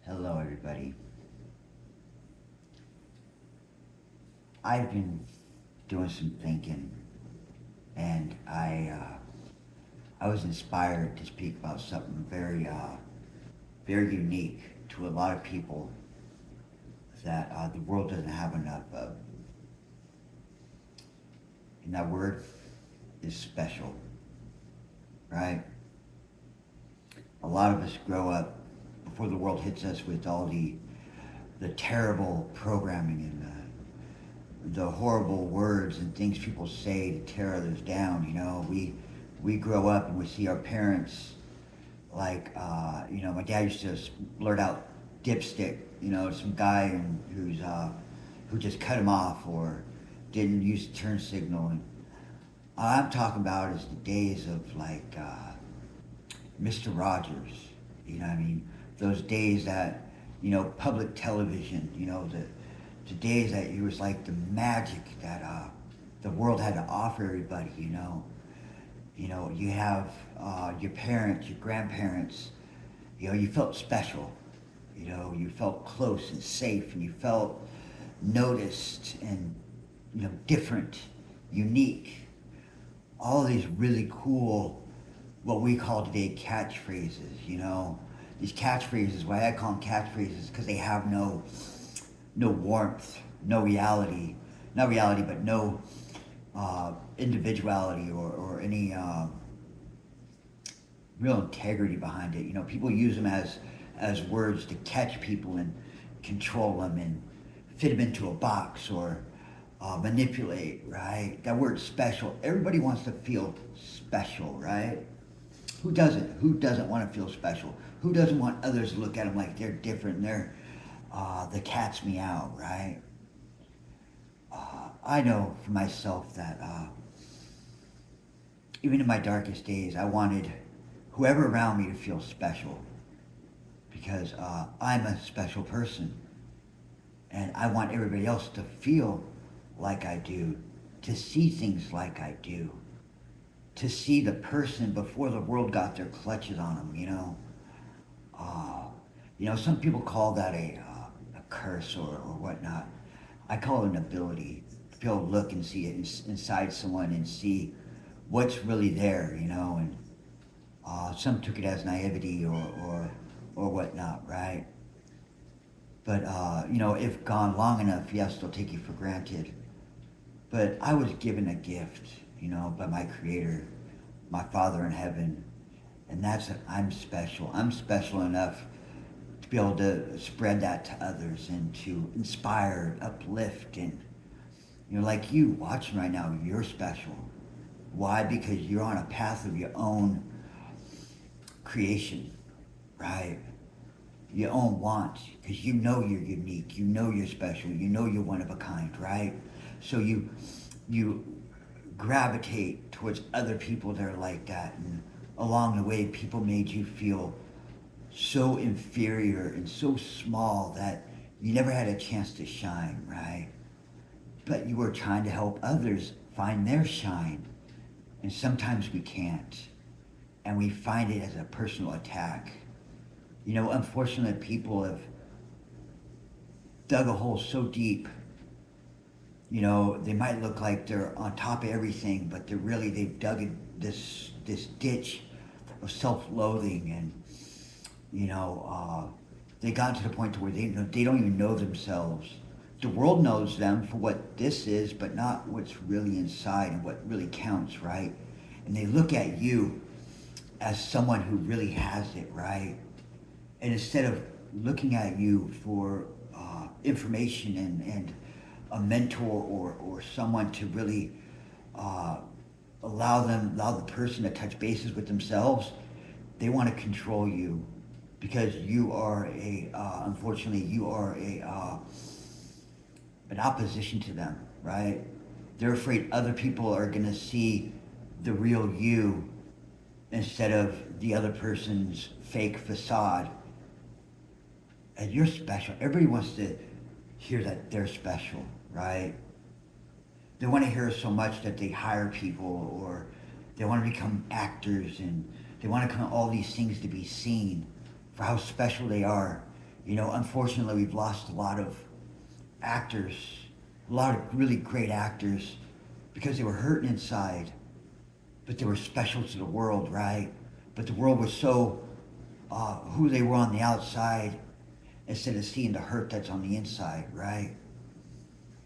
Hello, everybody. I've been doing some thinking, and I was inspired to speak about something very unique to a lot of people that the world doesn't have enough of. And that word is special, right? A lot of us grow up before the world hits us with all the terrible programming and the horrible words and things people say to tear others down. We grow up and we see our parents like my dad used to blurt out dipstick, some guy who just cut him off or didn't use the turn signal. And all I'm talking about is the days of like Mr. Rogers. You know what I mean? Those days that public television. The days that it was like the magic that the world had to offer everybody. You have your parents, your grandparents. You felt special. You felt close and safe, and you felt noticed and different, unique. All these really cool, what we call today catchphrases. These catchphrases. Why I call them catchphrases because they have no warmth, no reality, not reality, but no individuality or any real integrity behind it. People use them as words to catch people and control them and fit them into a box or manipulate, right? That word special, everybody wants to feel special, right? Who doesn't? Who doesn't want to feel special? Who doesn't want others to look at them like they're different and they're the cat's meow, right? I know for myself that even in my darkest days, I wanted whoever around me to feel special because I'm a special person and I want everybody else to feel like I do, to see things like I do, to see the person before the world got their clutches on them. Some people call that a curse or whatnot. I call it an ability to be able to look and see it inside someone and see what's really there, and some took it as naivety or whatnot, right? But, if gone long enough, yes, they'll take you for granted. But I was given a gift, by my Creator, my Father in heaven, and that's that I'm special. I'm special enough to be able to spread that to others and to inspire, uplift, and like you watching right now, you're special. Why? Because you're on a path of your own creation, right? Your own want, because you're unique, you're special, you're one of a kind, right? So you gravitate towards other people that are like that, and along the way, people made you feel so inferior and so small that you never had a chance to shine, right? But you were trying to help others find their shine. And sometimes we can't. And we find it as a personal attack. Unfortunately, people have dug a hole so deep. They might look like they're on top of everything, but they've dug this ditch of self-loathing, and they got to the point to where they don't even know themselves. The world knows them for what this is, but not what's really inside and what really counts, right? And they look at you as someone who really has it, right? And instead of looking at you for information and a mentor or someone to really allow the person to touch bases with themselves, they want to control you because you are unfortunately, you are an opposition to them, right? They're afraid other people are going to see the real you instead of the other person's fake facade. And you're special. Everybody wants to hear that they're special, right? They want to hear so much that they hire people or they want to become actors and they want to come all these things to be seen for how special they are. Unfortunately, we've lost a lot of actors, a lot of really great actors, because they were hurting inside, but they were special to the world, right? But the world was so who they were on the outside instead of seeing the hurt that's on the inside, right?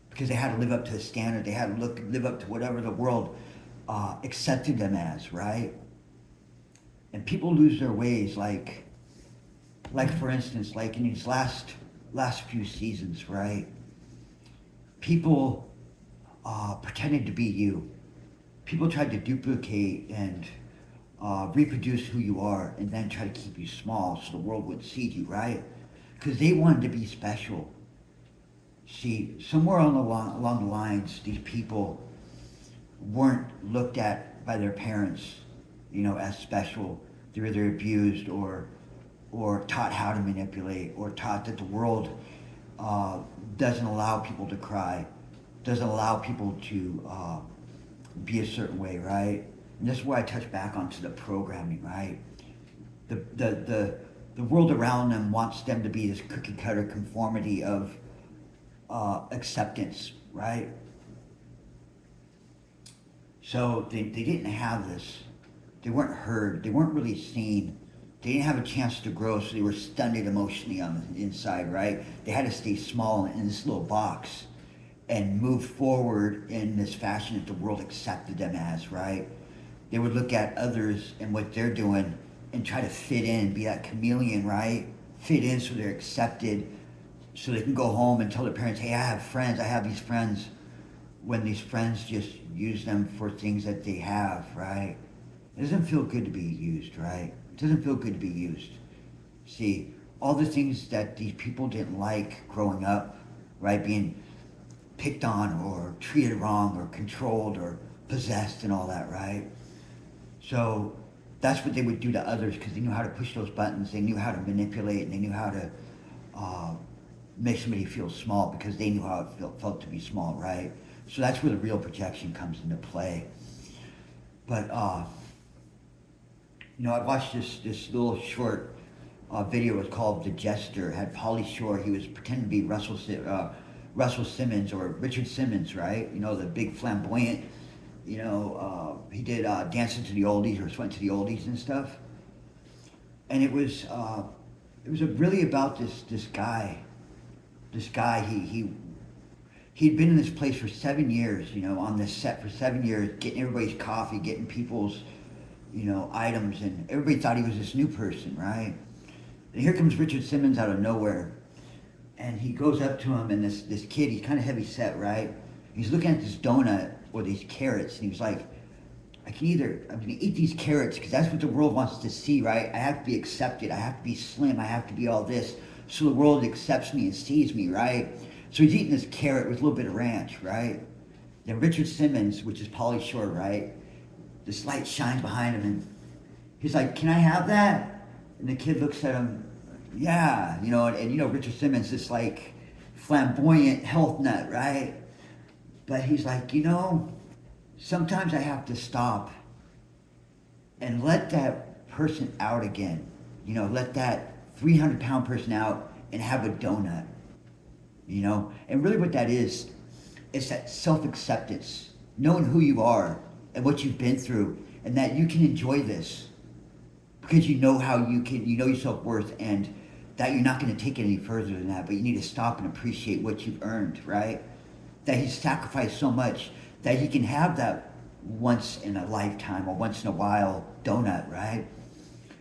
Because they had to live up to a standard. They had to live up to whatever the world accepted them as, right? And people lose their ways, like for instance, like in these last few seasons, right? People pretended to be you. People tried to duplicate and reproduce who you are, and then try to keep you small so the world would see you, right? Because they wanted to be special. See, somewhere along the lines, these people weren't looked at by their parents, as special. They were either abused or taught how to manipulate, or taught that the world doesn't allow people to cry, doesn't allow people to be a certain way, right? And this is where I touch back onto the programming, right? The world around them wants them to be this cookie cutter conformity of acceptance, right? So they didn't have this. They weren't heard. They weren't really seen. They didn't have a chance to grow, so they were stunted emotionally on the inside, right? They had to stay small in this little box and move forward in this fashion that the world accepted them as, right? They would look at others and what they're doing and try to fit in, be that chameleon, right? Fit in so they're accepted, so they can go home and tell their parents, hey, I have these friends, when these friends just use them for things that they have, right? It doesn't feel good to be used, right? It doesn't feel good to be used. See, all the things that these people didn't like growing up, right? Being picked on or treated wrong or controlled or possessed and all that, right? So that's what they would do to others, because they knew how to push those buttons. They knew how to manipulate, and they knew how to make somebody feel small, because they knew how it felt to be small, right? So that's where the real projection comes into play. But I watched this little short video. It was called The Jester. It had Pauly Shore. He was pretending to be Russell Simmons or Richard Simmons, right? The big flamboyant. He did Dancing to the Oldies, or Sweating to the Oldies and stuff. And it was really about this guy. This guy, he'd been in this place for 7 years, on this set for 7 years, getting everybody's coffee, getting people's, items, and everybody thought he was this new person, right? And here comes Richard Simmons out of nowhere, and he goes up to him, and this kid, he's kind of heavy set, right? He's looking at this donut or these carrots, and he was like, I'm gonna eat these carrots because that's what the world wants to see, right? I have to be accepted. I have to be slim. I have to be all this, so the world accepts me and sees me, right? So he's eating this carrot with a little bit of ranch, right? Then Richard Simmons, which is Pauly Shore, right? This light shines behind him, and he's like, "Can I have that?" And the kid looks at him, yeah, and Richard Simmons, this like flamboyant health nut, right? But he's like, sometimes I have to stop and let that person out again. Let that 300-pound person out and have a donut. And really what that is that self-acceptance, knowing who you are and what you've been through, and that you can enjoy this because you know your self-worth, and that you're not going to take it any further than that, but you need to stop and appreciate what you've earned, right? That he's sacrificed so much that he can have that once in a lifetime or once in a while donut, right?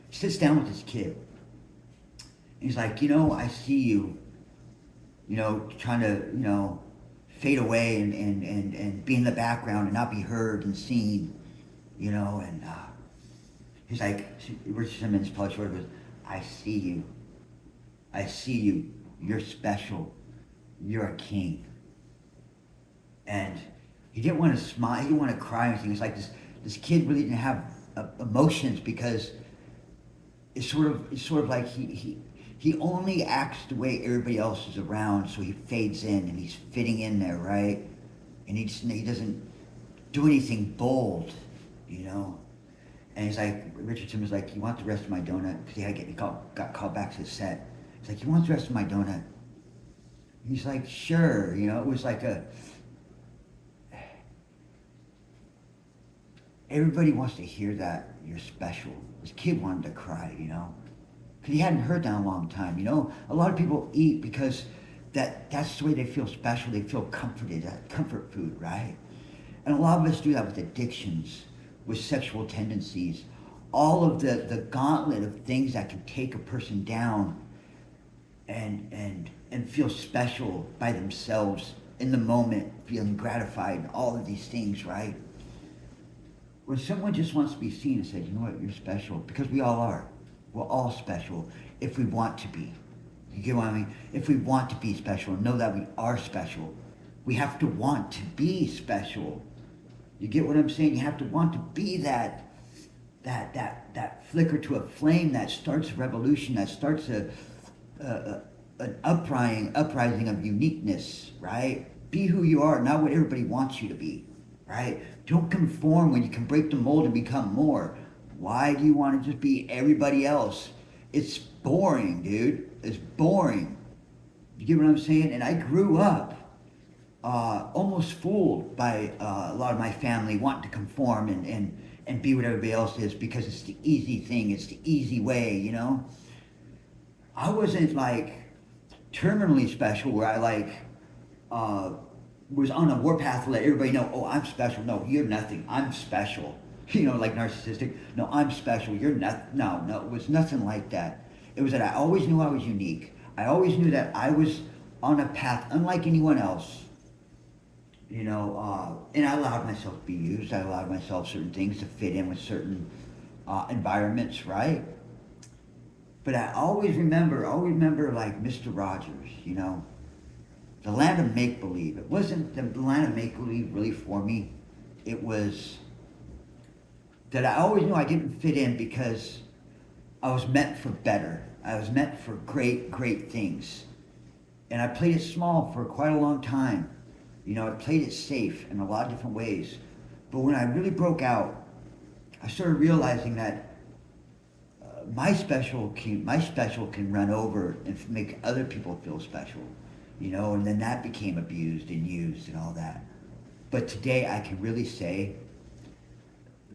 He sits down with this kid. He's like, I see you, trying to, fade away and be in the background and not be heard and seen, and he's like, Richard Simmons, Pauly Shore goes, I see you. I see you. You're special. You're a king. And he didn't want to smile. He didn't want to cry or anything. It's like this kid really didn't have emotions, because it's sort of like he only acts the way everybody else is around, so he fades in and he's fitting in there, right? And he doesn't do anything bold, And he's like, Richard Simmons was like, you want the rest of my donut? Because he got called back to the set. He's like, you want the rest of my donut? He's like, sure. You know, it was like everybody wants to hear that you're special. This kid wanted to cry, you know, because he hadn't heard that in a long time, you know. A lot of people eat because that's the way they feel special. They feel comforted, that comfort food, right? And a lot of us do that with addictions, with sexual tendencies, all of the gauntlet of things that can take a person down and feel special by themselves in the moment, feeling gratified, and all of these things, right? When someone just wants to be seen and said, you know what, you're special, because we all are. We're all special if we want to be. You get what I mean? If we want to be special and know that we are special, we have to want to be special. You get what I'm saying? You have to want to be that flicker to a flame that starts a revolution, that starts an uprising of uniqueness, right? Be who you are, not what everybody wants you to be, right? Don't conform when you can break the mold and become more. Why do you want to just be everybody else? It's boring, dude. It's boring. You get what I'm saying? And I grew up almost fooled by a lot of my family wanting to conform and be what everybody else is because it's the easy thing. It's the easy way, you know? I wasn't like terminally special where I like was on a warpath to let everybody know, oh, I'm special. No, you're nothing. I'm special. You know, like narcissistic. No, I'm special. You're not. No, it was nothing like that. It was that I always knew I was unique. I always knew that I was on a path unlike anyone else. You know, and I allowed myself to be used. I allowed myself certain things to fit in with certain environments, right? But I always remember like Mr. Rogers, you know, the land of make-believe. It wasn't the land of make-believe really for me. It was that I always knew I didn't fit in because I was meant for better. I was meant for great, great things. And I played it small for quite a long time. You know, I played it safe in a lot of different ways. But when I really broke out, I started realizing that my special can run over and make other people feel special, you know, and then that became abused and used and all that. But today I can really say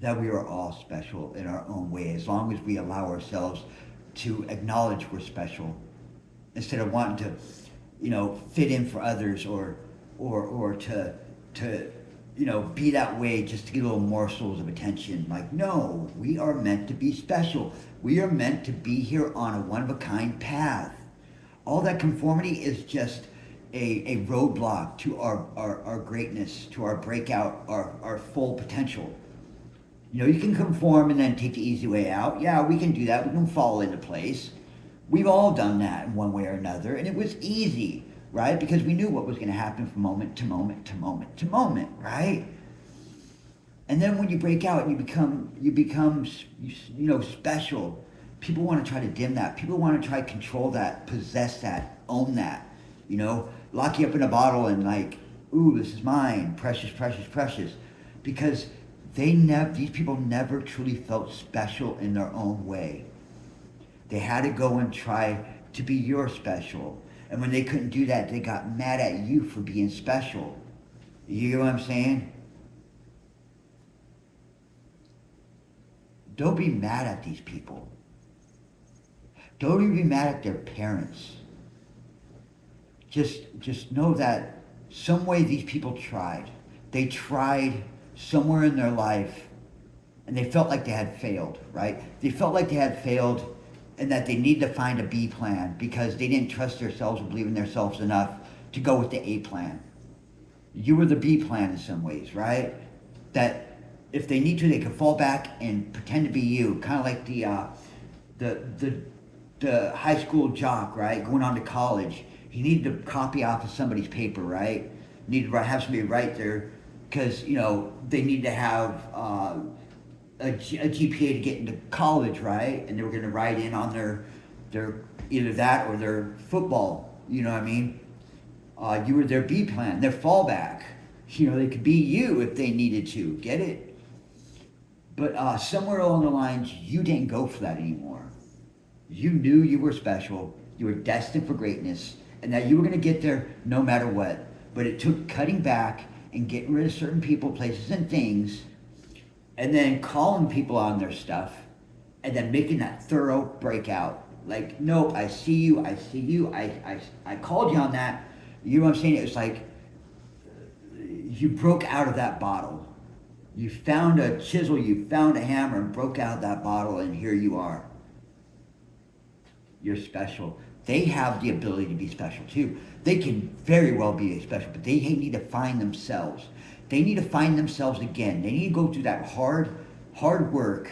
that we are all special in our own way, as long as we allow ourselves to acknowledge we're special, instead of wanting to, you know, fit in for others or to you know, be that way just to get little morsels of attention. Like, no, we are meant to be special. We are meant to be here on a one-of-a-kind path. All that conformity is just a roadblock to our greatness, to our breakout, our full potential. You know, you can conform and then take the easy way out. Yeah, we can do that. We can fall into place. We've all done that in one way or another, and it was easy, right? Because we knew what was going to happen from moment to moment to moment to moment, right? And then when you break out and you become, you know, special, people want to try to dim that. People want to try to control that, possess that, own that, you know, lock you up in a bottle and like, ooh, this is mine, precious, precious, precious. Because these people never truly felt special in their own way. They had to go and try to be your special. And when they couldn't do that, they got mad at you for being special. You get what I'm saying? Don't be mad at these people. Don't even be mad at their parents. Just know that some way these people tried. They tried somewhere in their life and they felt like they had failed, right? They felt like they had failed and that they need to find a B plan because they didn't trust themselves or believe in themselves enough to go with the A plan. You were the B plan in some ways, right? That if they need to, they can fall back and pretend to be you, kind of like the high school jock, right? Going on to college, he needed to copy off of somebody's paper, right? Needed to have somebody write there because, you know, they need to have a GPA to get into college, right? And they were going to write in on their either that or their football, you know what I mean? You were their B plan, their fallback. You know, they could be you if they needed to, get it? But somewhere along the lines, you didn't go for that anymore. You knew you were special. You were destined for greatness, and that you were going to get there no matter what. But it took cutting back and getting rid of certain people, places, and things, and then calling people on their stuff, and then making that thorough breakout. Like, nope, I see you, I called you on that. You know what I'm saying? It was like you broke out of that bottle. You found a chisel, you found a hammer, and broke out that bottle, and here you are. You're special. They have the ability to be special too. They can very well be special, but they need to find themselves. They need to find themselves again. They need to go through that hard work.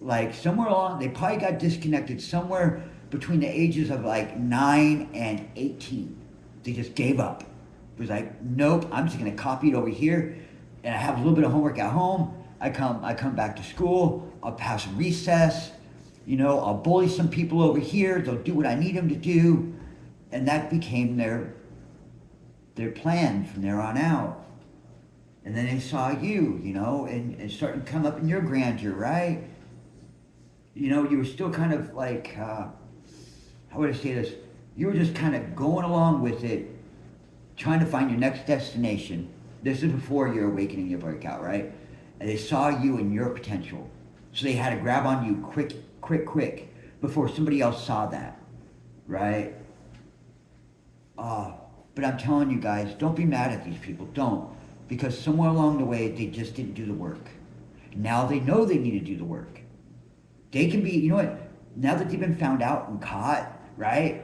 Like somewhere along, they probably got disconnected somewhere between the ages of like 9 and 18. They just gave up. It was like, nope, I'm just gonna copy it over here, and I have a little bit of homework at home. I come back to school. I'll pass recess. You know, I'll bully some people over here. They'll do what I need them to do, and that became their plan from there on out. And then they saw you, you know, and starting to come up in your grandeur, right? You know, you were still kind of like, how would I say this? You were just kind of going along with it, trying to find your next destination. This is before your awakening, your breakout, right? And they saw you and your potential. So they had to grab on you quick, before somebody else saw that, right? But I'm telling you guys, don't be mad at these people, don't. Because somewhere along the way, they just didn't do the work. Now they know they need to do the work. They can be, you know what, now that they've been found out and caught, right?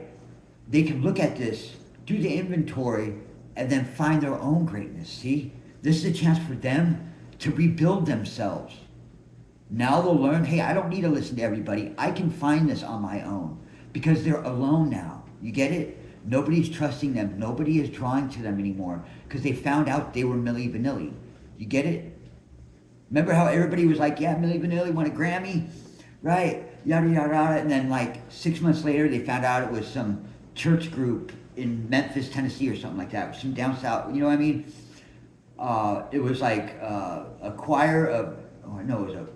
They can look at this, do the inventory, and then find their own greatness, see? This is a chance for them to rebuild themselves. Now they'll learn, hey, I don't need to listen to everybody. I can find this on my own. Because they're alone now. You get it? Nobody's trusting them. Nobody is drawing to them anymore. Because they found out they were Milli Vanilli. You get it? Remember how everybody was like, yeah, Milli Vanilli won a Grammy? Right? Yada, yada, yada. And then like 6 months later, they found out it was some church group in Memphis, Tennessee or something like that. Some down south, you know what I mean? It was like a choir of, oh, no, it was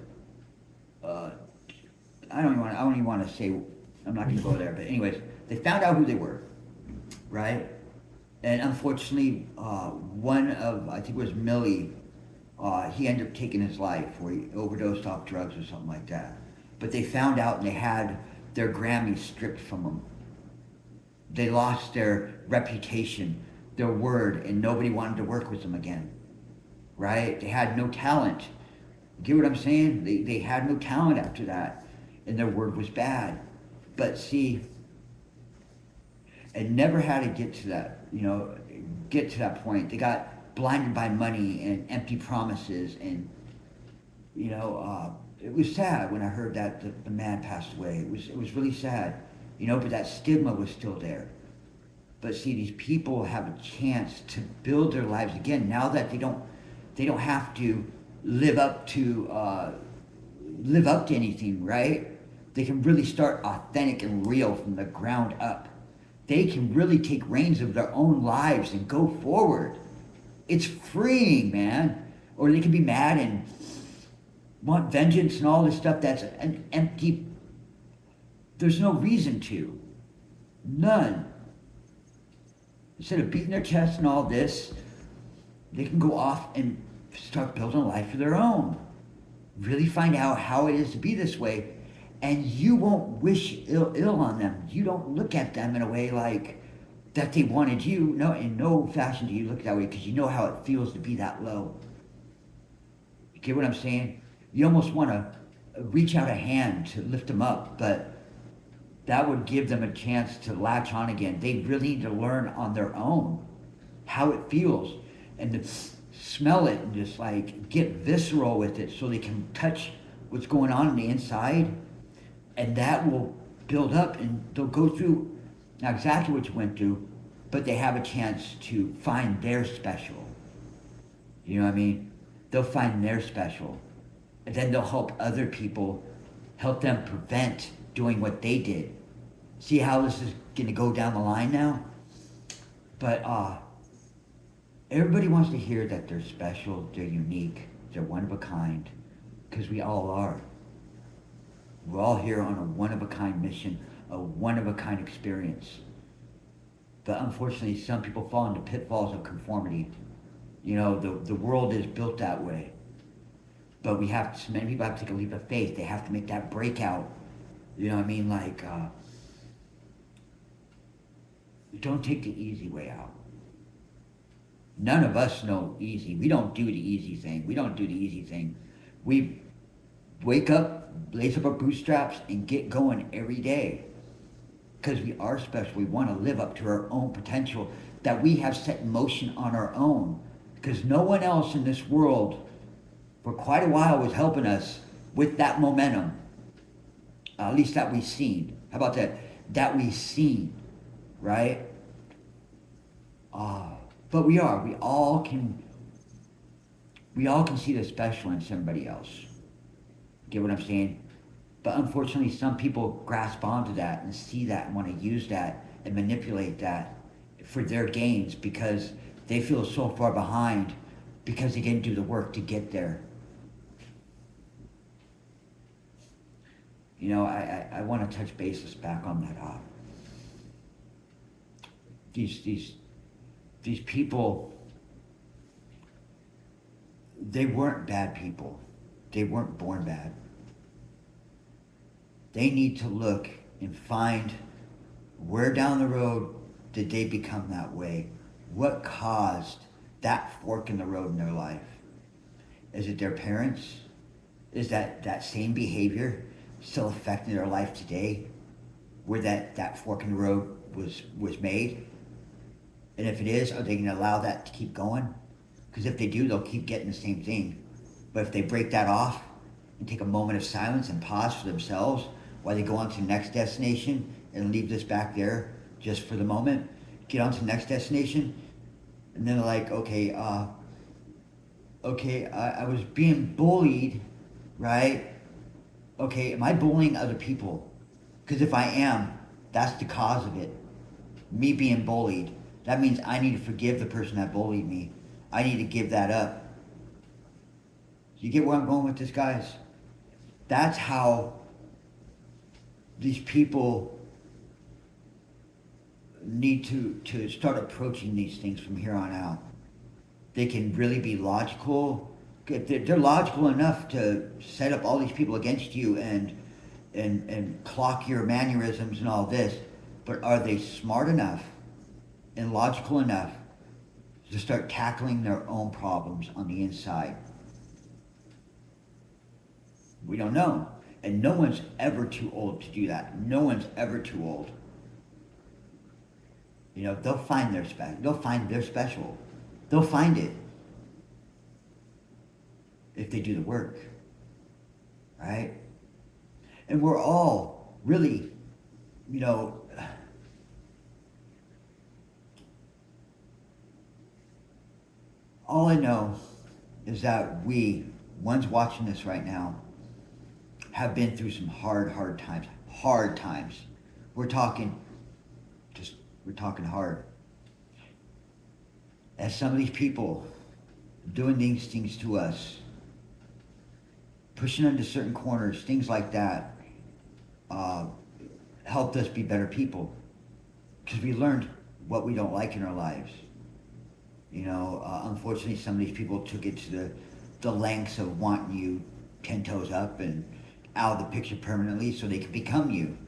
I don't even want to say, I'm not going to go there, but anyways, they found out who they were, right? And unfortunately, one of, I think it was Millie, he ended up taking his life, where he overdosed off drugs or something like that. But they found out and they had their Grammys stripped from them. They lost their reputation, their word, and nobody wanted to work with them again, right? They had no talent. Get what I'm saying? They had no talent after that, and their word was bad. But see, it never had to get to that, you know, get to that point. They got blinded by money and empty promises, and, you know, it was sad when I heard that the man passed away. It was really sad, you know, but that stigma was still there. But see, these people have a chance to build their lives again now that they don't have to live up to anything, right? They can really start authentic and real from the ground up. They can really take reins of their own lives and go forward. It's freeing, man. Or they can be mad and want vengeance and all this stuff that's an empty, there's no reason to. None. Instead of beating their chest and all this, they can go off and start building a life of their own. Really find out how it is to be this way, and you won't wish ill on them. You don't look at them in a way like that they wanted you. No, in no fashion do you look that way, because you know how it feels to be that low. You get what I'm saying? You almost want to reach out a hand to lift them up, but that would give them a chance to latch on again. They really need to learn on their own how it feels, and to smell it and just like get visceral with it so they can touch what's going on the inside, and that will build up, and they'll go through not exactly what you went through, but they have a chance to find their special. You know what I mean? They'll find their special, and then they'll help other people, help them prevent doing what they did. See how this is going to go down the line now? But everybody wants to hear that they're special, they're unique, they're one of a kind, because we all are. We're all here on a one of a kind mission, a one-of-a-kind experience. But unfortunately, some people fall into pitfalls of conformity. The world is built that way. But many people have to take a leap of faith. They have to make that breakout. You know what I mean? Like, don't take the easy way out. None of us know easy. We don't do the easy thing. We don't do the easy thing. We wake up, lace up our bootstraps, and get going every day. Because we are special. We want to live up to our own potential that we have set in motion on our own. Because no one else in this world for quite a while was helping us with that momentum. At least that we've seen. How about that? That we've seen, right? But we all can see the special in somebody else. Get what I'm saying? But unfortunately, some people grasp onto that and see that and want to use that and manipulate that for their gains because they feel so far behind because they didn't do the work to get there. I want to touch bases back on that. These people, they weren't bad people. They weren't born bad. They need to look and find where down the road did they become that way? What caused that fork in the road in their life? Is it their parents? Is that same behavior still affecting their life today? Where that fork in the road was made? And if it is, are they going to allow that to keep going? Because if they do, they'll keep getting the same thing. But if they break that off and take a moment of silence and pause for themselves while they go on to the next destination and leave this back there just for the moment, get on to the next destination, and then they're like, okay, I was being bullied, right? Okay, am I bullying other people? Because if I am, that's the cause of it. Me being bullied. That means I need to forgive the person that bullied me. I need to give that up. You get where I'm going with this, guys? That's how these people need to start approaching these things from here on out. They can really be logical. They're logical enough to set up all these people against you and clock your mannerisms and all this, but are they smart enough and logical enough to start tackling their own problems on the inside? We don't know. And no one's ever too old to do that. No one's ever too old. They'll find their special. They'll find their special. They'll find it if they do the work, right? And we're all really, all I know is that ones watching this right now, have been through some hard times. Hard times. We're talking hard. As some of these people doing these things to us, pushing into certain corners, things like that, helped us be better people. Because we learned what we don't like in our lives. Unfortunately, some of these people took it to the lengths of wanting you 10 toes up and out of the picture permanently so they could become you.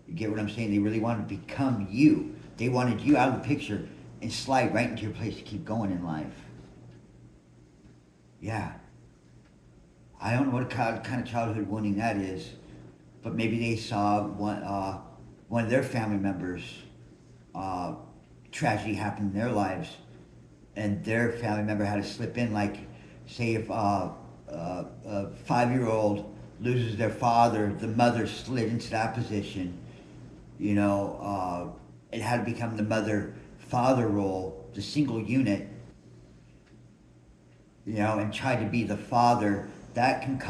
You get what I'm saying? They really wanted to become you. They wanted you out of the picture and slide right into your place to keep going in life. Yeah. I don't know what kind of childhood wounding that is, but maybe they saw one of their family members, tragedy happen in their lives, and their family member had to slip in, like, say if a 5-year-old loses their father, the mother slid into that position. It had to become the mother-father role, the single unit, and try to be the father. That can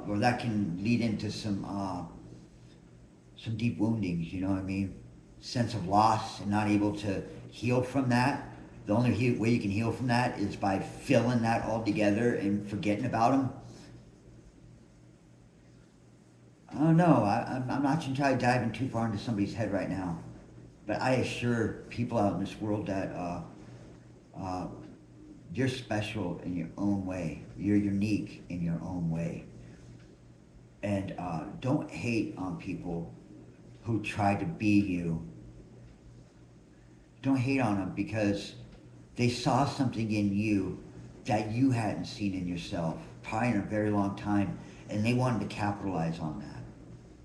or that can lead into some deep woundings, you know what I mean? Sense of loss and not able to heal from that. The only way you can heal from that is by filling that all together and forgetting about them. I don't know. I'm not going to try diving too far into somebody's head right now. But I assure people out in this world that uh, you're special in your own way. You're unique in your own way. And don't hate on people who try to be you. Don't hate on them because they saw something in you that you hadn't seen in yourself, probably in a very long time, and they wanted to capitalize on that.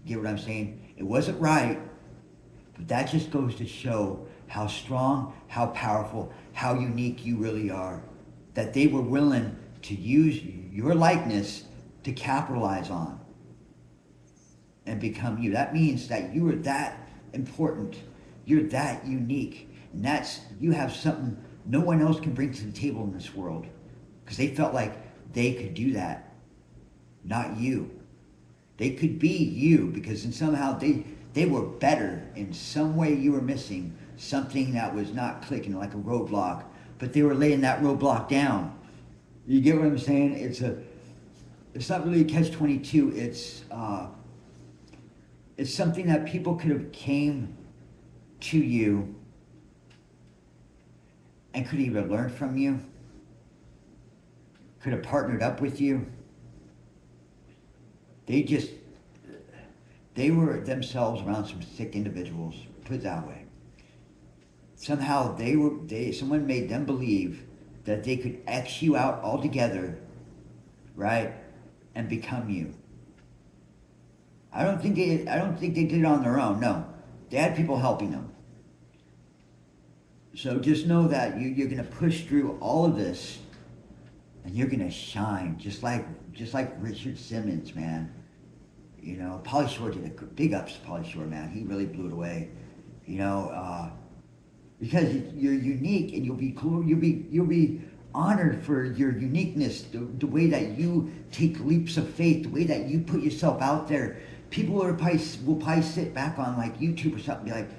Get what I'm saying? It wasn't right, but that just goes to show how strong, how powerful, how unique you really are. That they were willing to use your likeness to capitalize on and become you. That means that you are that important. You're that unique. And that's, you have something no one else can bring to the table in this world. Because they felt like they could do that. Not you. They could be you because in somehow they were better in some way. You were missing something that was not clicking, like a roadblock, but they were laying that roadblock down. You get what I'm saying? It's not really a catch-22. It's something that people could have came to you and could either learn from you, could have partnered up with you. They were themselves around some sick individuals, put it that way. Somehow someone made them believe that they could X you out altogether, right, and become you. I don't think they did it on their own. No, they had people helping them. So just know that you're going to push through all of this, and you're going to shine, just like Richard Simmons, man. You know, Pauly Shore did a big ups to Pauly Shore, man. He really blew it away. You know, because you're unique, and you'll be cool. You'll be honored for your uniqueness, the way that you take leaps of faith, the way that you put yourself out there. People will probably sit back on like YouTube or something and be like,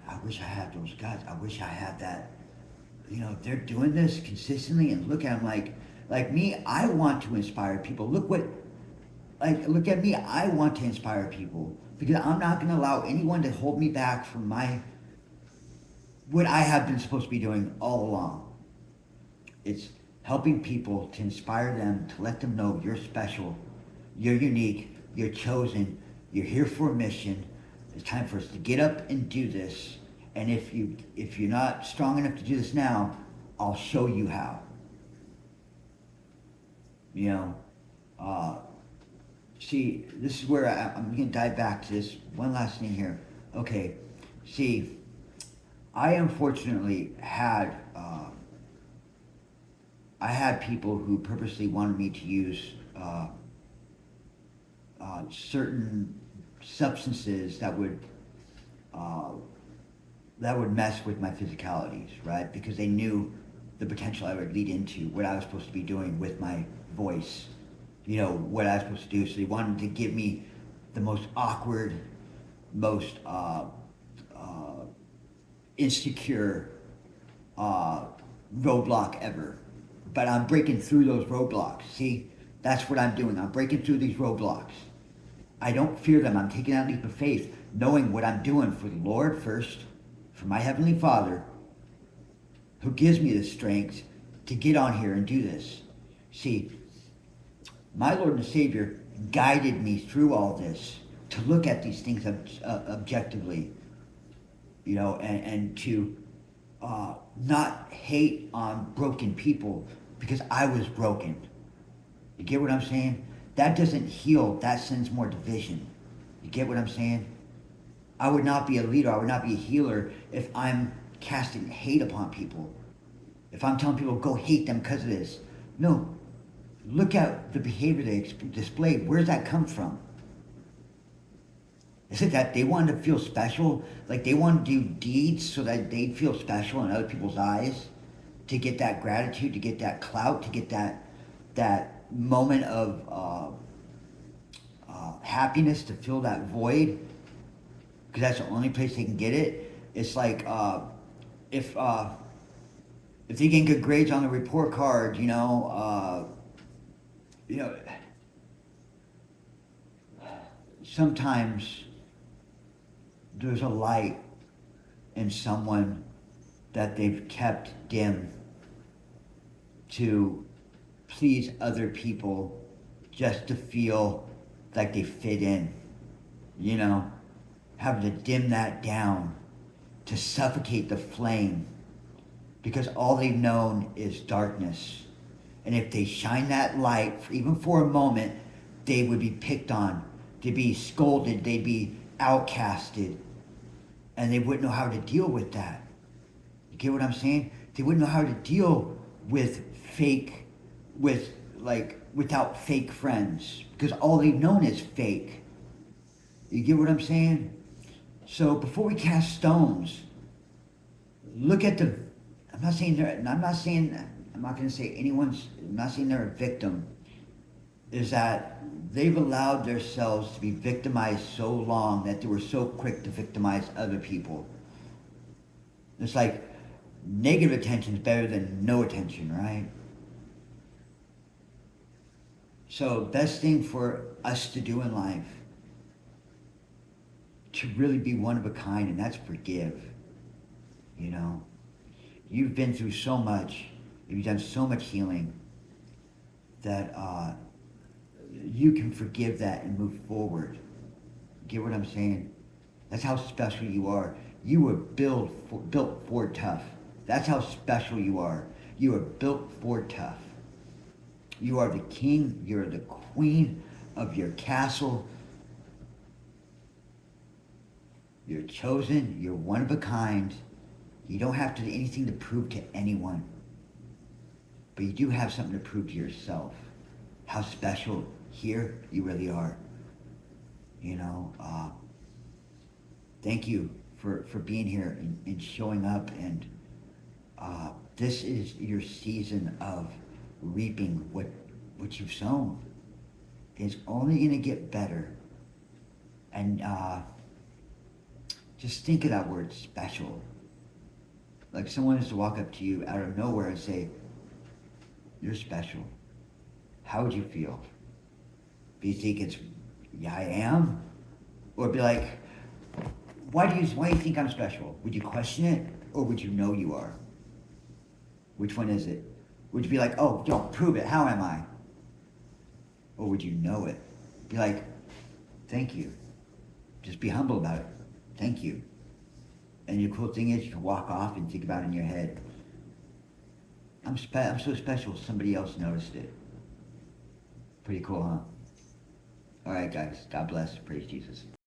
I wish I had those guys. I wish I had that. You know, they're doing this consistently, and look at them like me. I want to inspire people. Look at me. I want to inspire people because I'm not going to allow anyone to hold me back from what I have been supposed to be doing all along. It's helping people, to inspire them, to let them know you're special, you're unique, you're chosen, you're here for a mission. It's time for us to get up and do this. And if you're not strong enough to do this now, I'll show you how. You know, see, this is where I'm going to dive back to this one last thing here. Okay, see, I unfortunately had people who purposely wanted me to use certain substances that would mess with my physicalities, right? Because they knew the potential I would lead into, what I was supposed to be doing with my voice, you know, what I was supposed to do. So they wanted to give me the most awkward, most insecure roadblock ever. But I'm breaking through those roadblocks. See, that's what I'm doing. I'm breaking through these roadblocks. I don't fear them. I'm taking that leap of faith, knowing what I'm doing for the Lord first, for my Heavenly Father, who gives me the strength to get on here and do this. See, my Lord and Savior guided me through all this to look at these things objectively, you know, and to not hate on broken people because I was broken. You get what I'm saying? That doesn't heal. That sends more division. You get what I'm saying? I would not be a leader. I would not be a healer if I'm casting hate upon people. If I'm telling people, go hate them because of this. No. Look at the behavior they display. Where does that come from? Is it that they wanted to feel special? Like they wanted to do deeds so that they'd feel special in other people's eyes? To get that gratitude, to get that clout, to get that moment of happiness, to fill that void? Because that's the only place they can get it. It's like if they get good grades on the report card, you know, sometimes there's a light in someone that they've kept dim to please other people just to feel like they fit in, you know, having to dim that down to suffocate the flame because all they've known is darkness. And if they shine that light, even for a moment, they would be picked on, they'd be scolded, they'd be outcasted, and they wouldn't know how to deal with that. You get what I'm saying? They wouldn't know how to deal with without fake friends, because all they've known is fake. You get what I'm saying? So before we cast stones, look at the, I'm not saying they're a victim, is that they've allowed themselves to be victimized so long that they were so quick to victimize other people. It's like negative attention is better than no attention, right? So best thing for us to do in life, to really be one of a kind, and that's forgive. You know, you've been through so much, you've done so much healing that you can forgive that and move forward. Get what I'm saying? That's how special you are. You were built for tough. That's how special you are. You are built for tough. You are the king, you're the queen of your castle. You're chosen, you're one of a kind. You don't have to do anything to prove to anyone. But you do have something to prove to yourself. How special here you really are. You know, thank you for being here and showing up. And this is your season of reaping what you've sown. It's only going to get better. And just think of that word, special. Like someone is to walk up to you out of nowhere and say, you're special. How would you feel? Do you think it's, yeah, I am? Or be like, why do you think I'm special? Would you question it, or would you know you are? Which one is it? Would you be like, oh, don't prove it, how am I? Or would you know it? Be like, thank you. Just be humble about it. Thank you. And the cool thing is you can walk off and think about it in your head. I'm so special, somebody else noticed it. Pretty cool, huh? All right, guys. God bless. Praise Jesus.